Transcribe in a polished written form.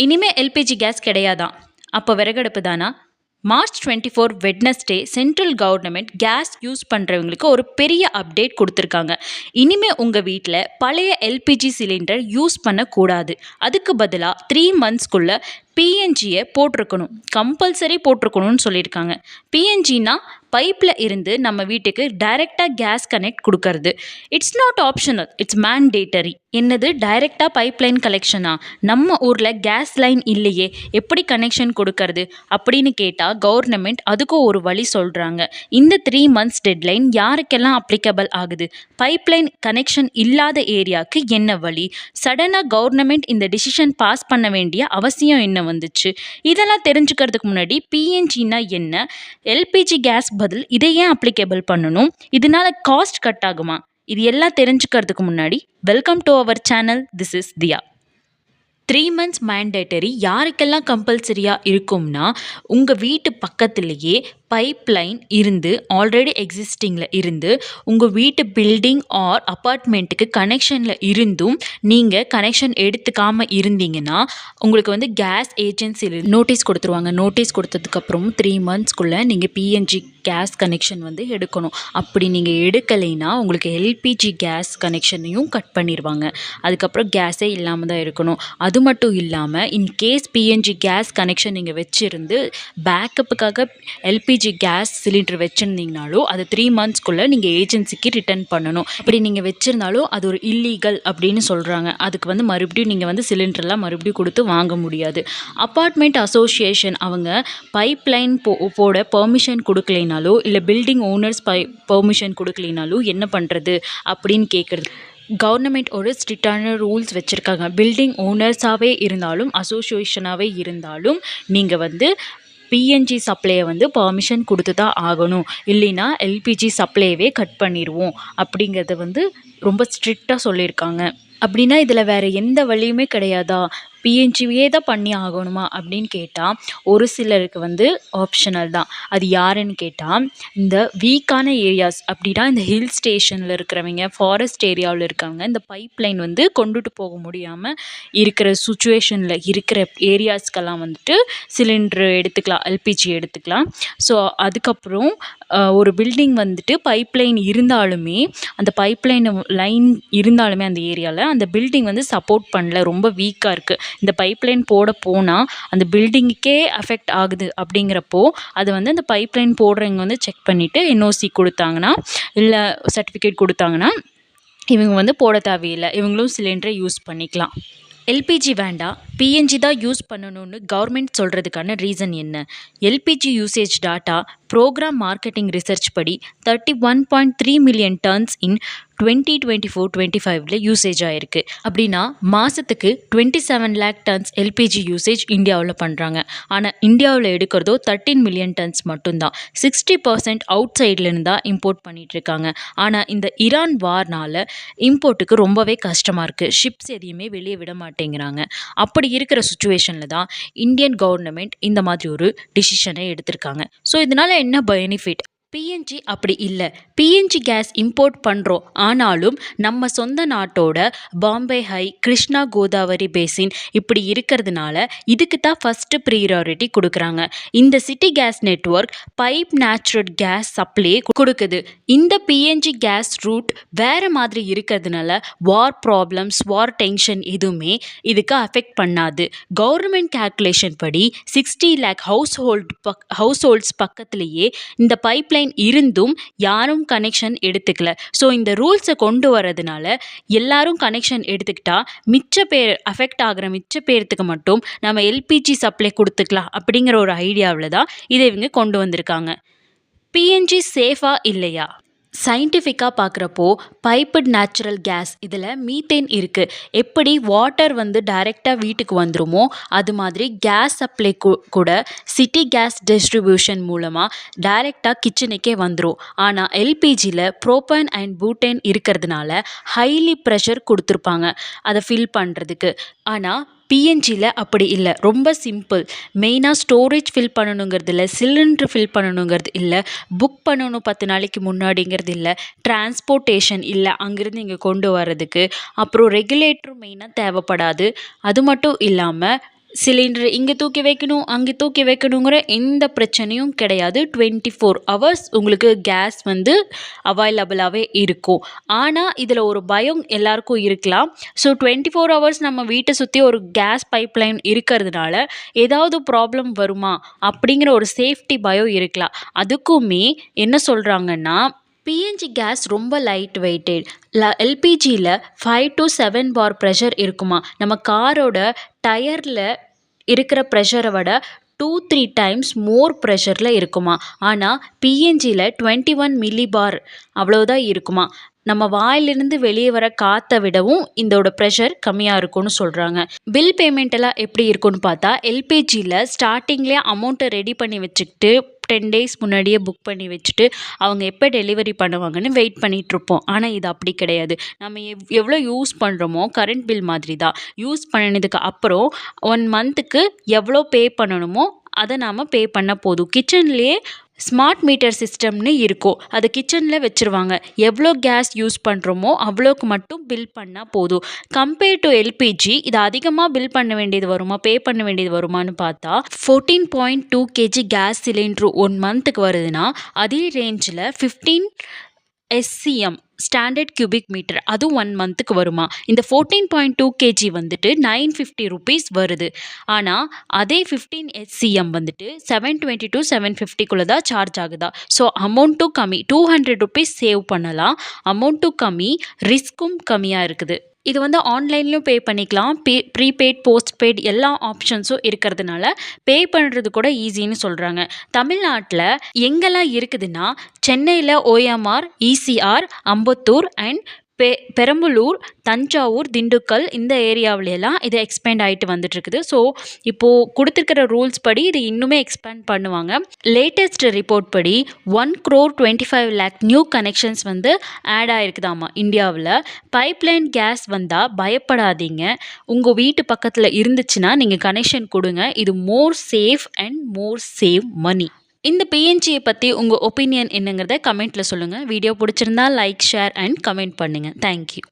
இனிமே LPG gas கிடையாதான். அப்போ விறகடுப்பு தானா? March 24 Wednesday central government gas use பண்ணுறவங்களுக்கு ஒரு பெரிய அப்டேட் கொடுத்துருக்காங்க. இனிமேல் உங்கள் வீட்டில் பழைய எல்பிஜி சிலிண்டர் யூஸ் பண்ணக்கூடாது. அதுக்கு பதிலாக 3 மந்த்ஸ்க்குள்ளே பிஎன்ஜியை போட்டிருக்கணும், கம்பல்சரி போட்டிருக்கணும்னு சொல்லியிருக்காங்க. பிஎன்ஜினா பைப்பில் இருந்து நம்ம வீட்டுக்கு டைரெக்டாக கேஸ் கனெக்ட் கொடுக்கறது. It's not optional, it's mandatory. என்னது டைரெக்டாக பைப் லைன் கனெக்ஷனா? நம்ம ஊரில் கேஸ் லைன் இல்லையே, எப்படி கனெக்ஷன் கொடுக்கறது அப்படின்னு கேட்டால் கவர்மெண்ட் அதுக்கும் ஒரு வழி சொல்கிறாங்க. இந்த 3 மந்த்ஸ் டெட்லைன் யாருக்கெல்லாம் அப்ளிகபிள் ஆகுது? பைப்லைன் கனெக்ஷன் இல்லாத ஏரியாவுக்கு என்ன வழி? சடனாக கவர்மெண்ட் இந்த டிசிஷன் பாஸ் பண்ண வேண்டிய அவசியம் என்ன வந்துச்சு? இதெல்லாம் தெரிஞ்சுக்கிறதுக்கு முன்னாடி பிஎன்ஜினா என்ன, எல்பிஜி கேஸ் பதில் இதை ஏன் அப்ளிகேபிள் பண்ணணும், இதனால காஸ்ட் கட் ஆகுமா, இது எல்லாம் தெரிஞ்சுக்கிறதுக்கு முன்னாடி welcome to our channel. This is Diya. 3 months mandatory யாருக்கெல்லாம் கம்பல்சரியாக இருக்கும்னா, உங்கள் வீட்டு பக்கத்துலேயே பைப் லைன் இருந்து ஆல்ரெடி எக்ஸிஸ்டிங்கில் இருந்து உங்கள் வீட்டு பில்டிங் ஆர் அப்பார்ட்மெண்ட்டுக்கு கனெக்ஷனில் இருந்தும் நீங்கள் கனெக்ஷன் எடுத்துக்காமல் இருந்தீங்கன்னா உங்களுக்கு கேஸ் ஏஜென்சியில் நோட்டீஸ் கொடுத்துருவாங்க. நோட்டீஸ் கொடுத்ததுக்கப்புறம் 3 மந்த்ஸ்க்குள்ளே நீங்கள் பிஎன்ஜி கேஸ் கனெக்ஷன் எடுக்கணும். அப்படி நீங்கள் எடுக்கலைன்னா உங்களுக்கு எல்பிஜி கேஸ் கனெக்ஷனையும் கட் பண்ணிடுவாங்க. அதுக்கப்புறம் கேஸே இல்லாமல் தான் இருக்கணும். அது மட்டும் இல்லாமல் இன்கேஸ் பிஎன்ஜி கேஸ் கனெக்ஷன் நீங்கள் வச்சுருந்து பேக்கப்புக்காக எல்பிஜி கேஸ் சிலிண்டர் வச்சுருந்தீங்கனாலும் அது 3 மந்த்ஸ்க்குள்ளே நீங்கள் ஏஜென்சிக்கு ரிட்டர்ன் பண்ணணும். அப்படி நீங்கள் வச்சுருந்தாலும் அது ஒரு இல்லீகல் அப்படின்னு சொல்கிறாங்க. அதுக்கு மறுபடியும் நீங்கள் சிலிண்டர்லாம் மறுபடியும் கொடுத்து வாங்க முடியாது. அப்பார்ட்மெண்ட் அசோசியேஷன் அவங்க பைப் லைன் போட பெர்மிஷன் கொடுக்கலைனாலும் இல்லை பில்டிங் ஓனர்ஸ் பெர்மிஷன் கொடுக்கலைனாலும் என்ன பண்ணுறது அப்படின்னு கேட்குறது. கவர்மெண்ட் ஒரு ஸ்ட்ரிக்டான ரூல்ஸ் வச்சுருக்காங்க. பில்டிங் ஓனர்ஸாகவே இருந்தாலும் அசோசியேஷனாகவே இருந்தாலும் நீங்கள் பிஎன்ஜி சப்ளையை பெர்மிஷன் கொடுத்து தான் ஆகணும். இல்லைன்னா எல்பிஜி சப்ளையவே கட் பண்ணிடுவோம் அப்படிங்கிறத ரொம்ப ஸ்ட்ரிக்டாக சொல்லியிருக்காங்க. அப்படின்னா இதில் வேறு எந்த வழியுமே கிடையாதா, பிஎன்ஜியே தான் பண்ணி ஆகணுமா அப்படின்னு கேட்டால் ஒரு சிலருக்கு ஆப்ஷனல் தான். அது யாருன்னு கேட்டால் இந்த வீக்கான ஏரியாஸ், அப்படின்னா இந்த ஹில் ஸ்டேஷனில் இருக்கிறவங்க, ஃபாரஸ்ட் ஏரியாவில் இருக்கவங்க, இந்த பைப் லைன் கொண்டுட்டு போக முடியாமல் இருக்கிற சுச்சுவேஷனில் இருக்கிற ஏரியாஸ்க்கெல்லாம் சிலிண்டர் எடுத்துக்கலாம், எல்பிஜி எடுத்துக்கலாம். ஸோ அதுக்கப்புறம் ஒரு பில்டிங் பைப் லைன் இருந்தாலுமே அந்த பைப் லைன் இருந்தாலுமே அந்த ஏரியாவில் அந்த பில்டிங் சப்போர்ட் பண்ணல, ரொம்ப வீக்காக இருக்குது. இந்த பைப்லைன் போனால் அந்த பில்டிங்குக்கே அஃபெக்ட் ஆகுது. அப்படிங்கிறப்போ அது அந்த பைப்லைன் போடுறவங்க செக் பண்ணிவிட்டு என்ஓசி கொடுத்தாங்கன்னா இல்லை சர்டிஃபிகேட் கொடுத்தாங்கன்னா இவங்க போட தேவையில்லை, இவங்களும் சிலிண்டரை யூஸ் பண்ணிக்கலாம். எல்பிஜி வேண்டாம், பிஎன்ஜி தான் யூஸ் பண்ணணும்னு கவர்மெண்ட் சொல்கிறதுக்கான ரீசன் என்ன? LPG usage data program marketing research படி 31.3 மில்லியன் டன்ஸ் இன் 2024-25 யூசேஜ் ஆகிருக்கு. அப்படின்னா மாதத்துக்கு 27 லேக் டன்ஸ் எல்பிஜி யூசேஜ் இந்தியாவில் பண்ணுறாங்க. ஆனால் இந்தியாவில் எடுக்கிறதோ 13 மில்லியன் டன்ஸ் மட்டும்தான். 60% அவுட் சைட்லேருந்து தான் இம்போர்ட் பண்ணிகிட்ருக்காங்க. ஆனால் இந்த ஈரான் வார்னால் இம்போர்ட்டுக்கு ரொம்பவே கஷ்டமாக இருக்குது. ஷிப்ஸ் எதையுமே வெளியே விட மாட்டேங்கிறாங்க. அப்படி இருக்கிற சுச்சுவேஷனில் தான் இந்தியன் கவர்மெண்ட் இந்த மாதிரி ஒரு டிசிஷனை எடுத்திருக்காங்க. ஸோ இதனால் என்ன பெனிஃபிட்? பிஎன்ஜி அப்படி இல்லை. பிஎன்ஜி கேஸ் இம்போர்ட் பண்ணுறோம், ஆனாலும் நம்ம சொந்த நாட்டோட பாம்பே ஹை, கிருஷ்ணா கோதாவரி பேசின் இப்படி இருக்கிறதுனால இதுக்கு தான் ஃபஸ்ட்டு ப்ரியாரிட்டி கொடுக்குறாங்க. இந்த city gas network pipe natural gas supply கொடுக்குது. இந்த பிஎன்ஜி கேஸ் ரூட் வேறு மாதிரி இருக்கிறதுனால வார் ப்ராப்ளம்ஸ், வார் டென்ஷன் எதுவுமே இதுக்கு அஃபெக்ட் பண்ணாது. கவர்மெண்ட் கேல்குலேஷன் படி 60 லேக் ஹவுஸ்ஹோல்ட்ஸ் பக்கத்துலேயே இந்த பைப் இருந்தும் யாரும் கனெக்ஷன் எடுத்துக்கல. ஸோ இந்த ரூல்ஸை கொண்டு வரதுனால எல்லாரும் கனெக்ஷன் எடுத்துக்கிட்டா மிச்ச பேர் அஃபெக்ட் ஆகிற மிச்ச பேர்த்துக்கு மட்டும் நம்ம எல்பிஜி சப்ளை கொடுத்துக்கலாம் அப்படிங்கிற ஒரு ஐடியாவில் தான் இதை இவங்க கொண்டு வந்திருக்காங்க. பிஎன்ஜி சேஃபா இல்லையா? சயின்டிஃபிக்காக பார்க்குறப்போ பைப்புட் நேச்சுரல் கேஸ் இதில் மீத்தேன் இருக்குது. எப்படி வாட்டர் டைரெக்டாக வீட்டுக்கு வந்துருமோ அது மாதிரி கேஸ் சப்ளை கூட சிட்டி கேஸ் டிஸ்ட்ரிபியூஷன் மூலமாக டைரெக்டாக கிச்சனுக்கே வந்துடும். ஆனால் எல்பிஜியில் ப்ரோப்பேன் அண்ட் பூட்டேன் இருக்கிறதுனால ஹைலி ப்ரெஷர் கொடுத்துருப்பாங்க அதை ஃபில் பண்ணுறதுக்கு. ஆனால் பிஎன்ஜியில் அப்படி இல்லை, ரொம்ப சிம்பிள். மெயினாக ஸ்டோரேஜ் ஃபில் பண்ணணுங்கிறது இல்லை, சிலிண்டர் ஃபில் பண்ணணுங்கிறது இல்லை, புக் பண்ணணும் 10 நாளைக்கு முன்னாடிங்கிறது இல்லை, டிரான்ஸ்போர்ட்டேஷன் இல்லை அங்கேருந்து இங்கே கொண்டு வர்றதுக்கு, அப்புறம் ரெகுலேட்டரும் மெயினாக தேவைப்படாது. அது மட்டும் இல்லாமல் சிலிண்டர் இங்கே தூக்கி வைக்கணும் அங்கே தூக்கி வைக்கணுங்கிற எந்த பிரச்சனையும் கிடையாது. 24 ஹவர்ஸ் உங்களுக்கு கேஸ் வந்து அவைலபிளாகவே இருக்கும். ஆனால் இதில் ஒரு பயம் எல்லாருக்கும் இருக்கலாம். ஸோ 24 ஹவர்ஸ் நம்ம வீட்டை சுற்றி ஒரு கேஸ் பைப்லைன் இருக்கிறதுனால ஏதாவது ப்ராப்ளம் வருமா அப்படிங்கிற ஒரு சேஃப்டி பயம் இருக்கலாம். அதுக்குமே என்ன சொல்கிறாங்கன்னா, பிஎன்ஜி கேஸ் ரொம்ப லைட் வெயிட்டட். எல்பிஜியில் 5 to 7 bar ப்ரெஷர் இருக்குமா. நம்ம காரோட டயரில் இருக்கிற ப்ரெஷரை விட 2-3 டைம்ஸ் மோர் ப்ரெஷரில் இருக்குமா. ஆனால் பிஎன்ஜியில் 21 மில்லி பார் அவ்வளோதான் இருக்குமா. நம்ம வாயிலிருந்து வெளியே வர காற்றை விடவும் இதோட ப்ரெஷர் கம்மியாக இருக்கும்னு சொல்கிறாங்க. பில் பேமெண்ட் எல்லாம் எப்படி இருக்குன்னு பார்த்தா, எல்பிஜியில் ஸ்டார்டிங்லேயே அமௌண்ட்டை ரெடி பண்ணி வச்சுக்கிட்டு 10 days முன்னாடியே புக் பண்ணி வச்சுட்டு அவங்க எப்போ டெலிவரி பண்ணுவாங்கன்னு வெயிட் பண்ணிகிட்ருப்போம். ஆனால் இது அப்படி கிடையாது. நம்ம எவ்வளோ யூஸ் பண்ணுறோமோ கரண்ட் பில் மாதிரி தான். யூஸ் பண்ணினதுக்கு அப்புறம் 1 மந்த்துக்கு எவ்வளோ பே பண்ணணுமோ அதை நாம் பே பண்ண போதும். கிச்சன்லேயே ஸ்மார்ட் மீட்டர் சிஸ்டம்னு இருக்கும். அது கிச்சனில் வச்சுருவாங்க. எவ்வளோ கேஸ் யூஸ் பண்ணுறோமோ அவ்வளோக்கு மட்டும் பில் பண்ணால் போதும். கம்பேர் டு எல்பிஜி இது அதிகமாக பில் பண்ண வேண்டியது வருமா, பே பண்ண வேண்டியது வருமானு பார்த்தா 14.2 kg கேஸ் சிலிண்டர் 1 மந்த்துக்கு வருதுன்னா அதே ரேஞ்சில் 15 SCM ஸ்டாண்டர்ட் கியூபிக் மீட்டர் அதுவும் 1 மந்த்துக்கு வருமா. இந்த 14.2 kg வந்துட்டு 950 rupees வருது. ஆனால் அதே 15 SCM வந்துட்டு 720 to 750 தான் சார்ஜ் ஆகுதா. ஸோ அமௌண்ட்டும் கம்மி, 200 rupees சேவ் பண்ணலாம். அமௌண்ட்டும் கம்மி, ரிஸ்க்கும் கம்மியாக இருக்குது. இது வந்து ஆன்லைன்லையும் பே பண்ணிக்கலாம். ப்ரீபெய்ட் போஸ்ட்பெய்ட் எல்லா ஆப்ஷன்ஸும் இருக்கிறதுனால பே பண்ணுறது கூட ஈஸின்னு சொல்கிறாங்க. தமிழ்நாட்டில் எங்கெல்லாம் இருக்குதுன்னா, சென்னையில் OMR, ECR, Ambattur and Perambalur, Thanjavur, Dindigul இந்த ஏரியாவிலெல்லாம் இது எக்ஸ்பேண்ட் ஆகிட்டு வந்துட்டுருக்குது. ஸோ இப்போது கொடுத்துருக்கிற ரூல்ஸ் படி இது இன்னுமே எக்ஸ்பேண்ட் பண்ணுவாங்க. லேட்டஸ்ட் ரிப்போர்ட் படி 1,25 lakh நியூ கனெக்ஷன்ஸ் வந்து ஆட் ஆகிருக்குதாமா இந்தியாவில். பைப்லைன் கேஸ் வந்தால் பயப்படாதீங்க. உங்கள் வீட்டு பக்கத்தில் இருந்துச்சுன்னா நீங்கள் கனெக்ஷன் கொடுங்க. இது more safe and more save money. இந்த பிஎன்ஜியை பற்றி உங்கள் ஒப்பீனியன் என்னங்கிறத கமெண்ட்டில் சொல்லுங்கள். வீடியோ பிடிச்சிருந்தா லைக், ஷேர் அண்ட் கமெண்ட் பண்ணுங்கள். தேங்க்யூ.